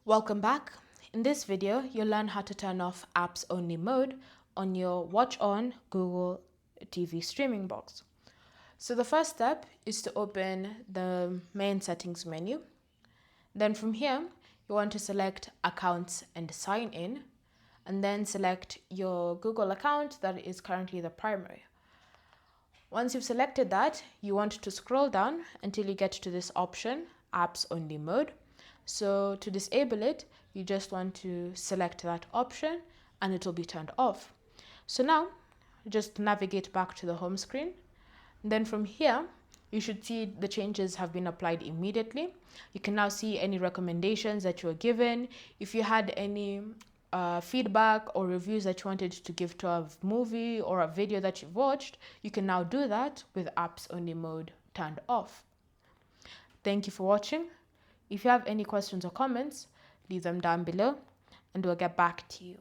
Welcome back. In this video, you'll learn how to turn off apps only mode on your Onn Google TV streaming box. So the first step is to open the main settings menu. Then from here, you want to select accounts and sign in, and then select your Google account that is currently the primary. Once you've selected that, you want to scroll down until you get to this option, apps only mode. So to disable it, you just want to select that option and it will be turned off. So now just navigate back to the home screen. Then from here, you should see the changes have been applied immediately. You can now see any recommendations that you were given. If you had any feedback or reviews that you wanted to give to a movie or a video that you've watched, you can now do that with apps only mode turned off. Thank you for watching. If you have any questions or comments, leave them down below and we'll get back to you.